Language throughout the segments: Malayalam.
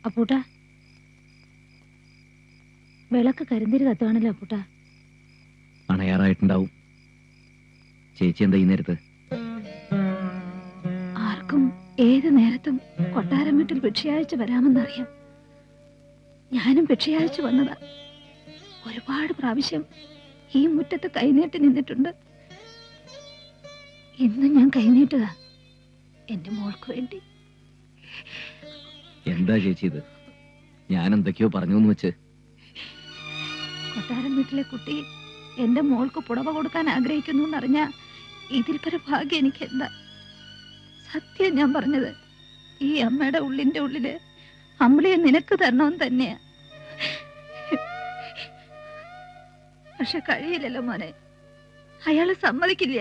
അപ്പൂട്ട, വിളക്ക് കരിന്തിരി കത്തുവാണല്ലോ അപ്പൂട്ട. അണയാറായിട്ടുണ്ടാവും. ചേച്ചി എന്താ ഈ നേരത്ത്? ആർക്കും ഏത് നേരത്തും കൊട്ടാരം വീട്ടിൽ ഭിക്ഷയാഴ്ച വരാമെന്നറിയാം. ഞാനും ഭിക്ഷയാഴ്ച വന്നതാ. ഒരുപാട് പ്രാവശ്യം ഈ മുറ്റത്ത് കൈനീട്ടി നിന്നിട്ടുണ്ട്. ഇന്ന് ഞാൻ കൈനീട്ടുക എന്റെ മോൾക്ക് വേണ്ടി. എന്താ ചേച്ചി ഇത്? ഞാൻ എന്തൊക്കെയോ പറഞ്ഞു എന്ന് വെച്ച്. കൊട്ടാരം വീട്ടിലെ കുട്ടി എന്റെ മോൾക്ക് പുടവ കൊടുക്കാൻ ആഗ്രഹിക്കുന്നു എന്നറിഞ്ഞ ഇതിൽ പര ഭാഗ്യം എനിക്ക് എന്താ? സത്യം ഞാൻ പറഞ്ഞത്. ഈ അമ്മയുടെ ഉള്ളിന്റെ ഉള്ളില് അമ്പിളിയെ നിനക്ക് തരണമെന്ന് തന്നെയാ. പക്ഷെ കഴിയില്ലല്ലോ മോനെ, അയാള് സമ്മതിക്കില്ല.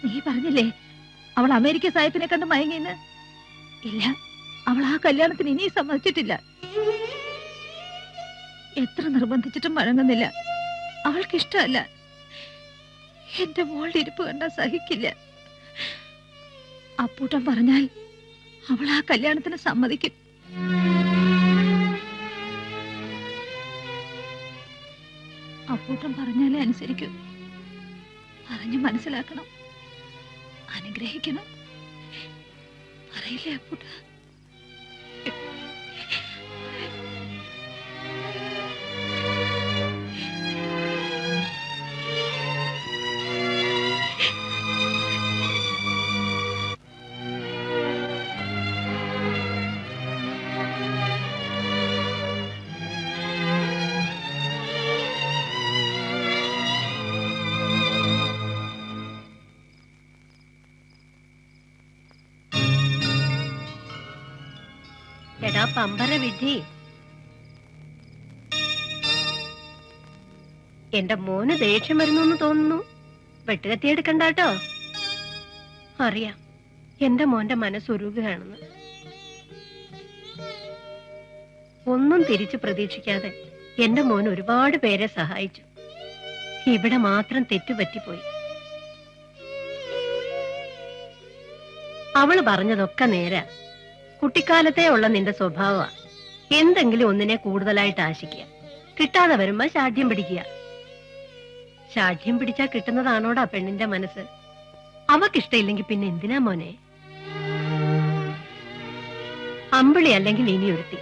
നീ പറഞ്ഞില്ലേ അവൾ അമേരിക്ക സാഹിബിനെ കണ്ട് മയങ്ങിന്ന്? ഇല്ല, അവൾ ആ കല്യാണത്തിന് ഇനിയും സമ്മതിച്ചിട്ടില്ല. എത്ര നിർബന്ധിച്ചിട്ടും വഴങ്ങുന്നില്ല. അവൾക്കിഷ്ടമല്ല. എന്റെ മോളുടെ ഇരിപ്പ് കണ്ടാ സഹിക്കില്ല. അപ്പൂട്ടൻ പറഞ്ഞാൽ അവൾ ആ കല്യാണത്തിന് സമ്മതിക്കും. അപ്പൂട്ടൻ പറഞ്ഞാലേ അനുസരിക്കൂ. പറഞ്ഞു മനസ്സിലാക്കണം, അനുഗ്രഹിക്കണം. പറയില്ലേ അപ്പൂട്ട? എടാ പമ്പര വിധി, എന്റെ മോന് ദേഷ്യം വരുന്നു തോന്നുന്നു. വെട്ടുകത്തിയെടുക്കണ്ടാട്ടോ. അറിയാം എന്റെ മോന്റെ മനസ്സുരുകയാണെന്ന്. ഒന്നും തിരിച്ചു പ്രതീക്ഷിക്കാതെ എന്റെ മോൻ ഒരുപാട് പേരെ സഹായിച്ചു. ഇവിടെ മാത്രം തെറ്റുപറ്റിപ്പോയി. അവള് പറഞ്ഞതൊക്കെ നേരാ. കുട്ടിക്കാലത്തേ ഉള്ള നിന്റെ സ്വഭാവ എന്തെങ്കിലും ഒന്നിനെ കൂടുതലായിട്ട് ആശിക്കുക, കിട്ടാതെ വരുമ്പോ ശാഠ്യം പിടിക്കുക. ശാഠ്യം പിടിച്ചാ കിട്ടുന്നതാണോടാ പെണ്ണിന്റെ മനസ്സ്? അവക്കിഷ്ടയില്ലെങ്കിൽ പിന്നെ എന്തിനാ മോനെ? അമ്പിളി അല്ലെങ്കിൽ ഇനി ഒരുത്തി.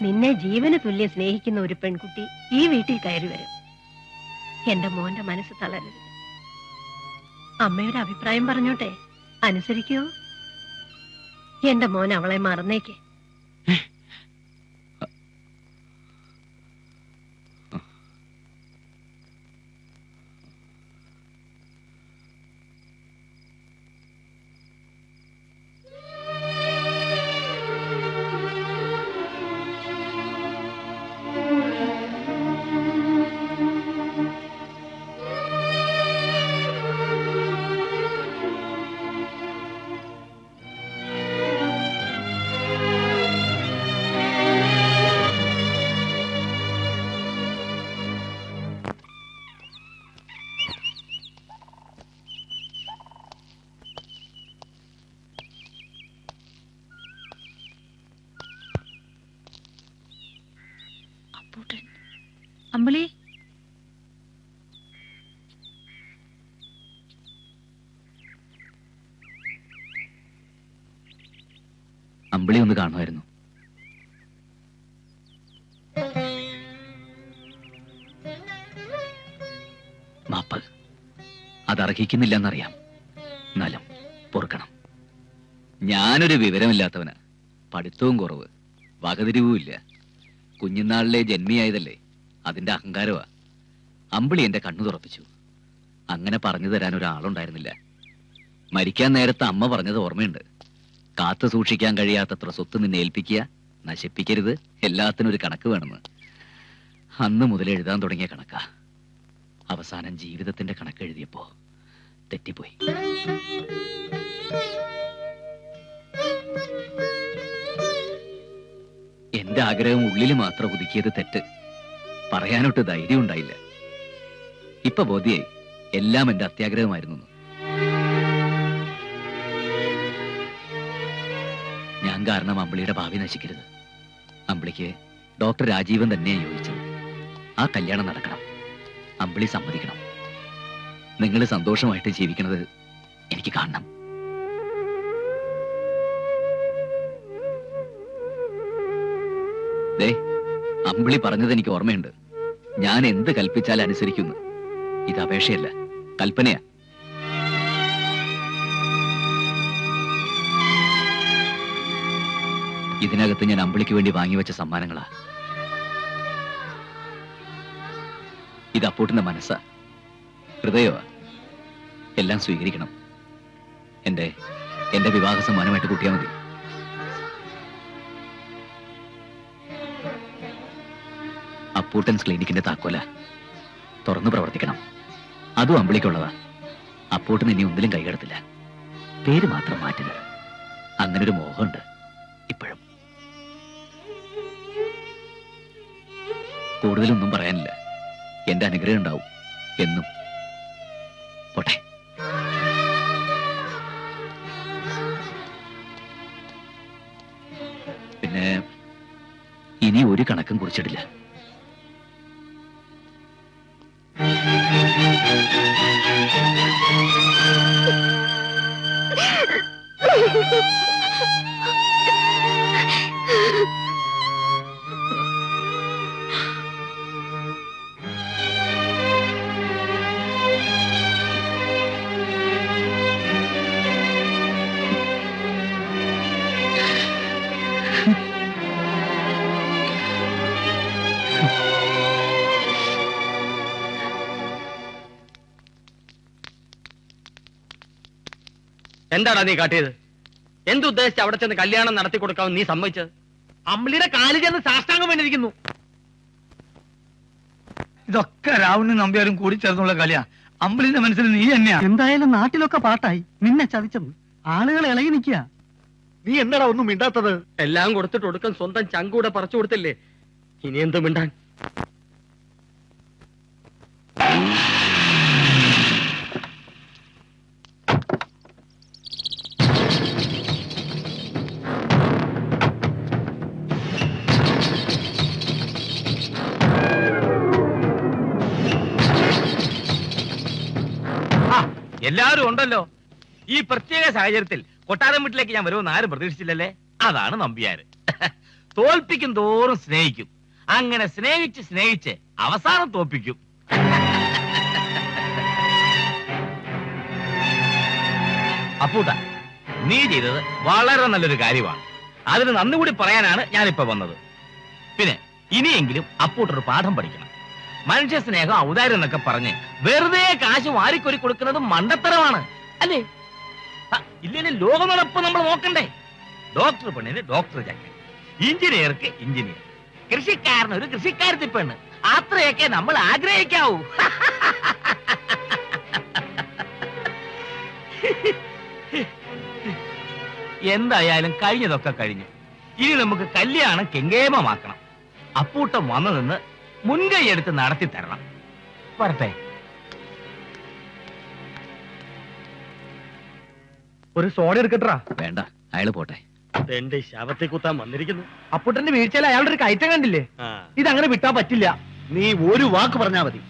നിന്നെ ജീവന് തുല്യം സ്നേഹിക്കുന്ന ഒരു പെൺകുട്ടി ഈ വീട്ടിൽ കയറി വരും. എന്റെ മോന്റെ മനസ്സ് തളരരുത്. അമ്മയുടെ അഭിപ്രായം പറഞ്ഞോട്ടെ, അനുസരിക്കോ? എന്റെ മോൻ അവളെ മറന്നേക്ക്. അമ്പിളി, അമ്പിളി ഒന്ന് കാണുമായിരുന്നു. മാപ്പ് അതർഹിക്കുന്നില്ലെന്നറിയാം. എന്നാലും പൊറുക്കണം. ഞാനൊരു വിവരമില്ലാത്തവന്, പഠിത്തവും കുറവ്, വകതിരിവുമില്ല. കുഞ്ഞുനാളിലെ ജന്മിയായതല്ലേ, അതിന്റെ അഹങ്കാരമാ. അമ്പിളി എന്റെ കണ്ണു തുറപ്പിച്ചു. അങ്ങനെ പറഞ്ഞു തരാൻ ഒരാളുണ്ടായിരുന്നില്ല. മരിക്കാൻ നേരത്തെ അമ്മ പറഞ്ഞത് ഓർമ്മയുണ്ട്. കാത്തു സൂക്ഷിക്കാൻ കഴിയാത്തത്ര സ്വത്ത് നിന്നെ ഏൽപ്പിക്കുക, നശിപ്പിക്കരുത്, എല്ലാത്തിനും ഒരു കണക്ക് വേണമെന്ന്. അന്ന് മുതൽ എഴുതാൻ തുടങ്ങിയ കണക്കാ. അവസാനം ജീവിതത്തിന്റെ കണക്ക് എഴുതിയപ്പോ തെറ്റിപ്പോയി. എന്റെ ആഗ്രഹം ഉള്ളിൽ മാത്രം ഒതുക്കിയത് തെറ്റ്. പറയാനൊട്ട് ധൈര്യം ഉണ്ടായില്ല. ഇപ്പൊ ബോധ്യായി എല്ലാം എന്റെ അത്യാഗ്രഹമായിരുന്നു. ഞാൻ കാരണം അമ്പിളിയുടെ ഭാവി നശിക്കരുത്. അമ്പിളിക്ക് ഡോക്ടർ രാജീവൻ തന്നെയാണ് യോജിച്ചത്. ആ കല്യാണം നടക്കണം. അമ്പിളി സമ്മതിക്കണം. നിങ്ങൾ സന്തോഷമായിട്ട് ജീവിക്കണത് എനിക്ക് കാണണം. ദേ, അമ്പിളി പറഞ്ഞത് എനിക്ക് ഓർമ്മയുണ്ട്. ഞാൻ എന്ത് കൽപ്പിച്ചാൽ അനുസരിക്കുന്നു. ഇത് അപേക്ഷയല്ല, കൽപ്പനയാ. ഇതിനകത്ത് ഞാൻ അമ്പിളിക്ക് വേണ്ടി വാങ്ങിവെച്ച സമ്മാനങ്ങളാ. ഇത് അപ്പൂട്ടിന്റെ മനസ്സാ, ഹൃദയമാ. എല്ലാം സ്വീകരിക്കണം. എന്റെ വിവാഹ സമ്മാനമായിട്ട് കൂട്ടിയാൽ മതി. അപ്പൂട്ടൻസ് ക്ലിനിക്കിന്റെ താക്കോല തുറന്നു പ്രവർത്തിക്കണം. അതും അമ്പിളിക്കുള്ളതാ. അപ്പൂട്ടൻ ഇനി ഒന്നിലും കൈകടത്തില്ല. പേര് മാത്രം മാറ്റരുത്. അങ്ങനൊരു മോഹമുണ്ട് ഇപ്പോഴും. കൂടുതലൊന്നും പറയാനില്ല. എന്റെ അനുഗ്രഹം ഉണ്ടാവും എന്നും. പോട്ടെ. പിന്നെ ഇനി ഒരു കണക്കും കുറിച്ചിടില്ല. എന്താടാ നീ കാട്ടിയത്? എന്തുദ്ദേശിച്ച് അവിടെ ചെന്ന് കല്യാണം നടത്തി കൊടുക്കാമെന്ന് നീ സമ്മതിച്ചത്? അമ്പിളിയുടെ കാലിൽ ചെന്ന് സാഷ്ടാംഗം വേണ്ടിയിരിക്കുന്നു. ഇതൊക്കെ രാവണനും നമ്പ്യാരും കൂടി ചേർന്നുള്ള കളിയാ. അമ്പിളിന്റെ മനസ്സിൽ നീ തന്നെയാ. എന്തായാലും നാട്ടിലൊക്കെ പാട്ടായി. നിന്നെ ചതിച്ചത് ആളുകൾ ഇളകി നിൽക്കുക. നീ എന്താടാ ഒന്നും മിണ്ടാത്തത്? എല്ലാം കൊടുത്തിട്ട് ഒടുക്കം സ്വന്തം ചങ്കൂടെ പറിച്ചു കൊടുത്തില്ലേ. ഇനി എന്ത് മിണ്ടാൻ? എല്ലാവരും ഉണ്ടല്ലോ. ഈ പ്രത്യേക സാഹചര്യത്തിൽ കൊട്ടാരം വീട്ടിലേക്ക് ഞാൻ വരുമെന്ന് ആരും പ്രതീക്ഷിച്ചില്ലല്ലേ. അതാണ് നമ്പ്യാര്. തോൽപ്പിക്കും തോറും സ്നേഹിക്കും. അങ്ങനെ സ്നേഹിച്ച് സ്നേഹിച്ച് അവസാനം തോൽപ്പിക്കും. അപ്പൂട്ട, നീ ചെയ്തത് വളരെ നല്ലൊരു കാര്യമാണ്. അതിന് നന്ദി കൂടി പറയാനാണ് ഞാനിപ്പോ വന്നത്. പിന്നെ ഇനിയെങ്കിലും അപ്പൂട്ടൊരു പാഠം പഠിക്കണം. മനുഷ്യ സ്നേഹം ഔദാര്യം എന്നൊക്കെ പറഞ്ഞ് വെറുതെ കാശ് വാരിക്കൊരി കൊടുക്കുന്നത് മണ്ടത്തരമാണ്, അല്ലേ? ഇല്ലെങ്കിൽ ലോക നടപ്പ് നമ്മൾ നോക്കണ്ടേ? ഡോക്ടർ പെണ്ണിന് ഡോക്ടർ ചക്കൻ, എഞ്ചിനീയർക്ക് എഞ്ചിനീയർ, കൃഷിക്കാരന് ഒരു കൃഷിക്കാരത്തി പെണ്ണ്. അത്രയൊക്കെ നമ്മൾ ആഗ്രഹിക്കാവൂ. എന്തായാലും കഴിഞ്ഞതൊക്കെ കഴിഞ്ഞു. ഇനി നമുക്ക് കല്യാണം കെങ്കേമമാക്കണം. അപ്പൂട്ടം വന്നു നിന്ന് മുൻകൈ എടുത്ത് നടത്തി തരണം. വരട്ടെ. ഒരു സോഡ എടുക്കട്ടാ? വേണ്ട, അയാള് പോട്ടെ. എന്റെ ശവത്തെ കുത്താൻ വന്നിരിക്കുന്നു. അപ്പുട്ടന്റെ വീഴ്ചയിൽ അയാളുടെ ഒരു കയറ്റം കണ്ടില്ലേ? ഇതങ്ങനെ വിട്ടാ പറ്റില്ല. നീ ഒരു വാക്ക് പറഞ്ഞാ മതി,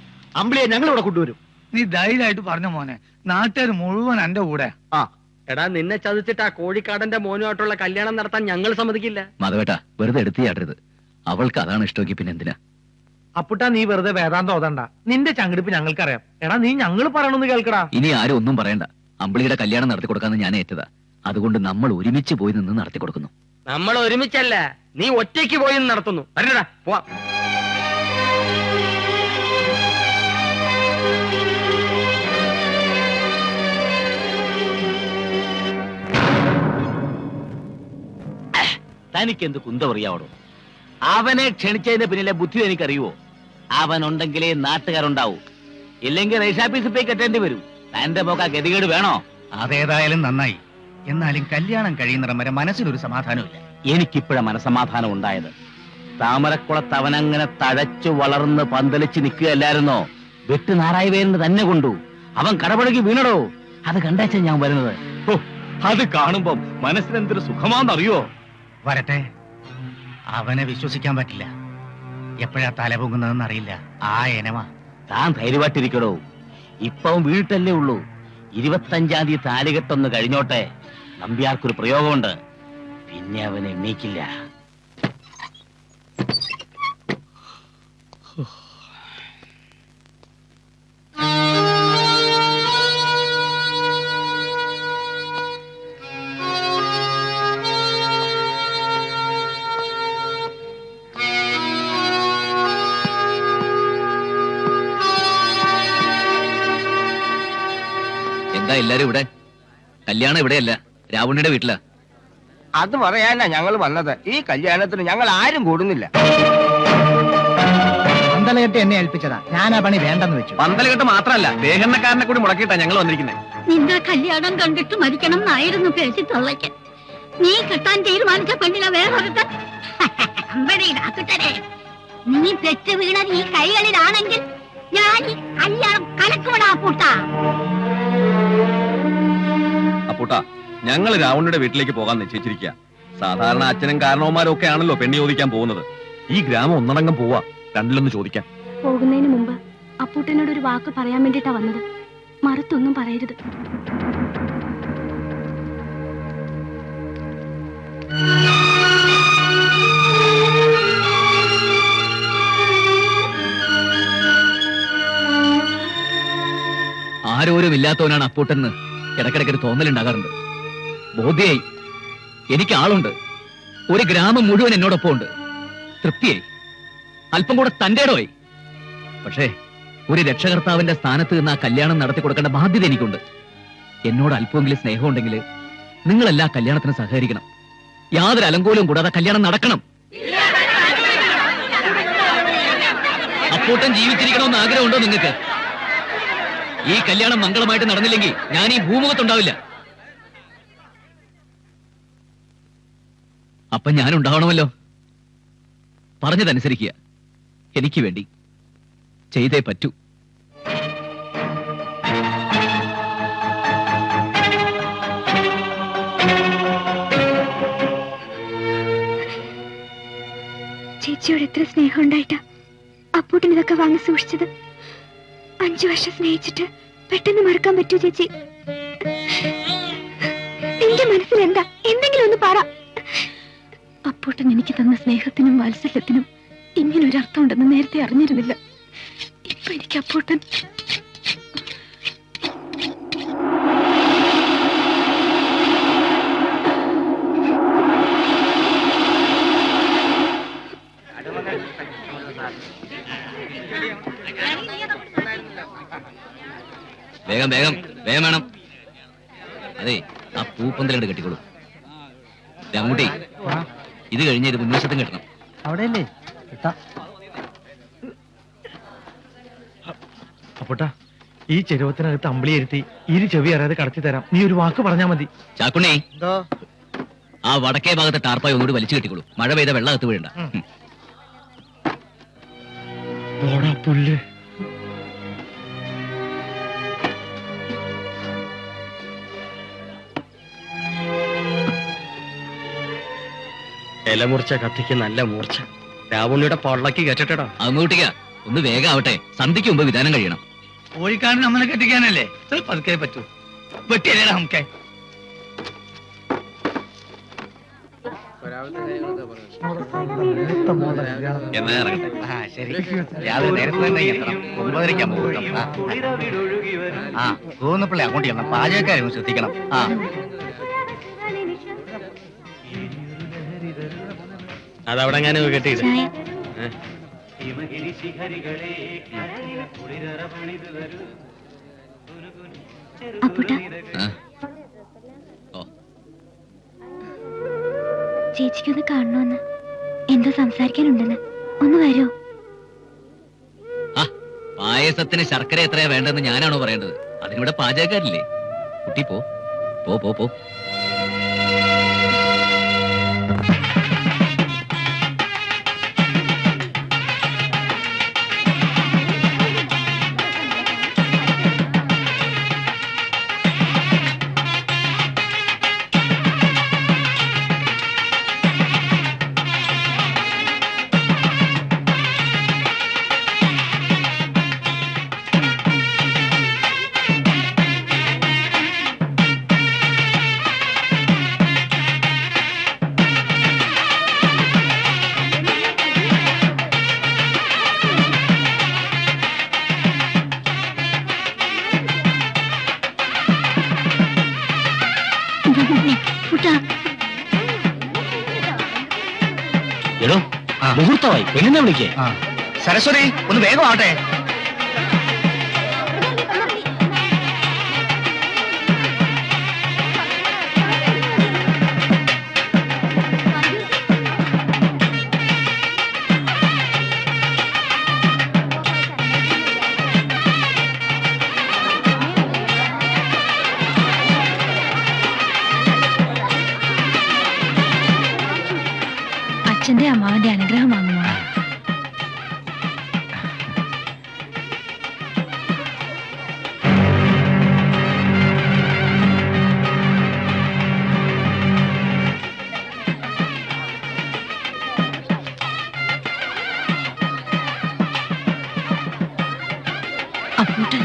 അമ്പിളിയെ ഞങ്ങൾ ഇവിടെ കൊണ്ടുവരും. നീ ധൈര്യമായിട്ട് പറഞ്ഞ മോനെ. നാട്ടുകാർ മുഴുവൻ എന്റെ കൂടെ. എടാ, നിന്നെ ചതിച്ചിട്ട് ആ കോഴിക്കാടന്റെ മോനുമായിട്ടുള്ള കല്യാണം നടത്താൻ ഞങ്ങൾ സമ്മതിക്കില്ല. മാധവേട്ട, വെറുതെ എടുത്തിയാടരുത്. അവൾക്ക് അതാണ് ഇഷ്ടമെങ്കിൽ പിന്നെ എന്തിനാ? അപ്പുട്ട, നീ വെറുതെ വേദാന്തം ഓതണ്ട. നിന്റെ ചങ്കിടിപ്പ് ഞങ്ങൾക്കറിയാം. എടാ, നീ ഞങ്ങൾ പറയണമെന്ന് കേൾക്കടാ. ഇനി ആരും ഒന്നും പറയണ്ട. അമ്പിളിയുടെ കല്യാണം നടത്തി കൊടുക്കാന്ന് ഞാൻ ഏറ്റതാ. അതുകൊണ്ട് നമ്മൾ ഒരുമിച്ച് പോയി നിന്ന് നടത്തി കൊടുക്കുന്നു. നമ്മൾ ഒരുമിച്ചല്ല, നീ ഒറ്റയ്ക്ക് പോയി നടത്തുന്നു. വരണടാ, പോവാം. തനിക്കെന്ത് കുന്തമറിയാവടോ? അവനെ ക്ഷണിച്ചതിന്റെ പിന്നിലെ ബുദ്ധി എനിക്കറിയുവോ? അവനുണ്ടെങ്കിലേ നാട്ടുകാരുണ്ടാവൂ. ഇല്ലെങ്കിൽ റേഷാഫീസിൽ പോയി കെട്ടേണ്ടി വരും. തന്റെ പോക്ക ഗതികേട് വേണോ? അതേതായാലും നന്നായി. എന്നാലും കല്യാണം കഴിയുന്നിടം വരെ മനസ്സിലൊരു സമാധാനമില്ല. എനിക്കിപ്പോഴ മനസമാധാനം ഉണ്ടായത്. താമരക്കുളത്ത് അവനങ്ങനെ തഴച്ചു വളർന്ന് പന്തലിച്ച് നിൽക്കുകയല്ലായിരുന്നോ? വെട്ടുനാറായി വേലിന് തന്നെ കൊണ്ടു. അവൻ കടപഴകി വീണടോ. അത് കണ്ടാച്ചാ ഞാൻ വരുന്നത്. അത് കാണുമ്പോ മനസ്സിനെന്തൊരു സുഖമാണെന്നറിയോ? വരട്ടെ, അവനെ വിശ്വസിക്കാൻ പറ്റില്ല. എപ്പോഴാ തല പൊങ്ങുന്നതെന്ന് അറിയില്ല. ആ എനമാ. താൻ ധൈര്യമായിട്ടിരിക്കടോ. ഇപ്പം വീട്ടല്ലേ ഉള്ളൂ. 25-ാം തീയതി താലികെട്ടൊന്ന് കഴിഞ്ഞോട്ടെ. നമ്പ്യാർക്കൊരു പ്രയോഗമുണ്ട്. പിന്നെ അവൻ എണ്ണീക്കില്ല. എന്താ എല്ലാരും ഇവിടെ? കല്യാണം ഇവിടെയല്ല, രാവണിയുടെ വീട്ടിലാ. അത് പറയാനാ ഞങ്ങൾ വന്നത്. ഈ കല്യാണത്തിന് ഞങ്ങൾ ആരും കൂടുന്നില്ല. പന്തലകെട്ട് എന്നെ ഏൽപ്പിച്ചതാ. ഞാൻ ആ പണി വേണ്ടെന്ന് വെച്ചു. പന്തലകെട്ട് മാത്രമല്ല, ദേഹണ്ണക്കാരനെ കൂടി മുടക്കിയിട്ടാ ഞങ്ങൾ വന്നിരിക്കുന്നത്. നിന്റെ കല്യാണം കണ്ടിട്ട് മരിക്കണം എന്നായിരുന്നു പേശി തള്ളയ്ക്ക്. നീ കെട്ടാൻ തീരുമാനിച്ച പെണ്ണിനെ വേറൊരുത്തൻ. നീ പെറ്റ് വീണത് ഈ കൈകളിലാണെങ്കിൽ ഞാൻ ഈ കല്യാണം കലക്കുവിടാ പൂട്ടാ. അപ്പൂട്ടാ, ഞങ്ങൾ രാവണിയുടെ വീട്ടിലേക്ക് പോകാൻ നിശ്ചയിച്ചിരിക്കുക. സാധാരണ അച്ഛനും കാരണവന്മാരും ഒക്കെ ആണല്ലോ പെണ്ണി ചോദിക്കാൻ പോകുന്നത്. ഈ ഗ്രാമം ഒന്നടങ്കം പോവാ, രണ്ടിലൊന്ന് ചോദിക്കാൻ. പോകുന്നതിന് മുമ്പ് അപ്പൂട്ടനോട് ഒരു വാക്ക് പറയാൻ വേണ്ടിട്ടാ വന്നത്. മറുത്തൊന്നും പറയരുത്. ആരോരും ഇല്ലാത്തവനാണ് അപ്പൂട്ടെന്ന് ഇടക്കിടക്കൊരു തോന്നലുണ്ടാകാറുണ്ട്. ബോധ്യായി. എനിക്ക് ആളുണ്ട്. ഒരു ഗ്രാമം മുഴുവൻ എന്നോടൊപ്പം ഉണ്ട്. തൃപ്തിയായി. അല്പം കൂടെ തന്റേടമായി. പക്ഷേ ഒരു രക്ഷകർത്താവിന്റെ സ്ഥാനത്ത് നിന്ന് ആ കല്യാണം നടത്തി കൊടുക്കേണ്ട ബാധ്യത എനിക്കുണ്ട്. എന്നോട് അല്പമെങ്കിലും സ്നേഹമുണ്ടെങ്കിൽ നിങ്ങളെല്ലാ കല്യാണത്തിന് സഹകരിക്കണം. യാതൊരു അലങ്കോലവും കൂടാതെ കല്യാണം നടക്കണം. അപ്പൂട്ടൻ ജീവിച്ചിരിക്കണമെന്ന് ആഗ്രഹമുണ്ടോ നിങ്ങൾക്ക്? ഈ കല്യാണം മംഗളമായിട്ട് നടന്നില്ലെങ്കിൽ ഞാൻ ഈ ഭൂമുഖത്തുണ്ടാവില്ല. അപ്പൊ ഞാൻ ഉണ്ടാവണമല്ലോ. പറഞ്ഞതനുസരിക്കുക. എനിക്ക് വേണ്ടി ചെയ്തേ പറ്റൂ. ചേച്ചിയോട് എത്ര സ്നേഹം ഉണ്ടായിട്ടാ അപ്പൂട്ടിന് ഇതൊക്കെ വാങ്ങി സൂക്ഷിച്ചത്. 5 വർഷം സ്നേഹിച്ചിട്ട് പെട്ടെന്ന് മറക്കാൻ പറ്റൂ ചേച്ചി? നിന്റെ മനസ്സിൽ എന്താ? എന്തെങ്കിലും ഒന്ന് പറ. അപ്പൂട്ടൻ എനിക്ക് തന്ന സ്നേഹത്തിനും വാത്സല്യത്തിനും ഇങ്ങനൊരർത്ഥം ഉണ്ടെന്ന് നേരത്തെ അറിഞ്ഞിരുന്നില്ല. ഇപ്പൊ എനിക്ക് അപ്പൂട്ടൻ വേഗം വേഗം വേഗം വേണം. അതെ, ആ പൂപ്പന്തലോട് കെട്ടിക്കോളൂ. രാമൂട്ടി, ഇത് കഴിഞ്ഞ് ഇത് മുൻവശത്തും കെട്ടണം. അവിടെയല്ലേ? അപ്പോട്ടാ, ഈ ചെരുവത്തിനകത്ത് അമ്പിളിയിരുത്തി ഇരു ചെവി അറിയാതെ കടത്തി തരാം. നീ ഒരു വാക്ക് പറഞ്ഞാ മതി. ചാക്കുണ്ണി, ആ വടക്കേ ഭാഗത്തെ ടാർപ്പായി ഒന്നുകൂടി വലിച്ചു കെട്ടിക്കോളൂ. മഴ പെയ്ത വെള്ളം അകത്ത് വീഴണ്ട. പുല്ല്. ഇലമൂർച്ച കത്തിക്ക് നല്ല മൂർച്ച. രാവണിയുടെ പൊള്ളക്ക് കെട്ടിട്ടടാ. അങ്ങോട്ടിക്ക ഒന്ന് വേഗം ആവട്ടെ. സന്ധ്യയ്ക്ക് മുമ്പ് വിധാനം കഴിയണം. കോഴിക്കാരൻ നമ്മളെ കെട്ടിക്കാനല്ലേ? പതുക്കെ പറ്റൂ. വെട്ടിയല്ലേടാ നമുക്ക്. എന്നാ ഇറങ്ങട്ടെ. ശരി, രാവിലെ നേരത്തെ തന്നെ എത്തണം. 9:30 മുഹൂർത്തം. തോന്നപ്പിള്ളി അങ്ങോട്ട് ചെല്ലാം. പാചകക്കാരും ശ്രദ്ധിക്കണം. അതവിടെ ഞാൻ കെട്ടിയിട്ട് ചേച്ചിക്കൊന്ന് കാണണമെന്ന്, എന്തോ സംസാരിക്കാനുണ്ടെന്ന്. ഒന്ന് വരൂ. പായസത്തിന് ശർക്കര എത്രയാ വേണ്ടെന്ന് ഞാനാണോ പറയേണ്ടത്? അതിനിവിടെ പാചകക്കാരില്ലേ? കുട്ടി പോ പോ പോ പോ. എടോ മുഹൂർത്തമായി, പെണ്ണിനെ വിളിക്കേ. സരസ്വതി ഒന്ന് വേഗമാവട്ടെ. അച്ഛന്റെ അമ്മാവന്റെ അനുഗ്രഹം വാങ്ങുമോ? അപ്പൂട്ടൻ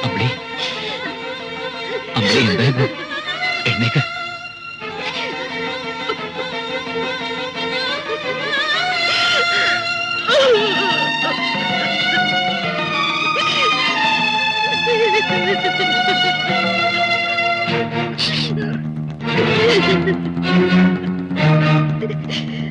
അമ്പളി, അമ്പളി എന്താ ഇത്? എഴുന്നേക്ക്. Ha ha ha.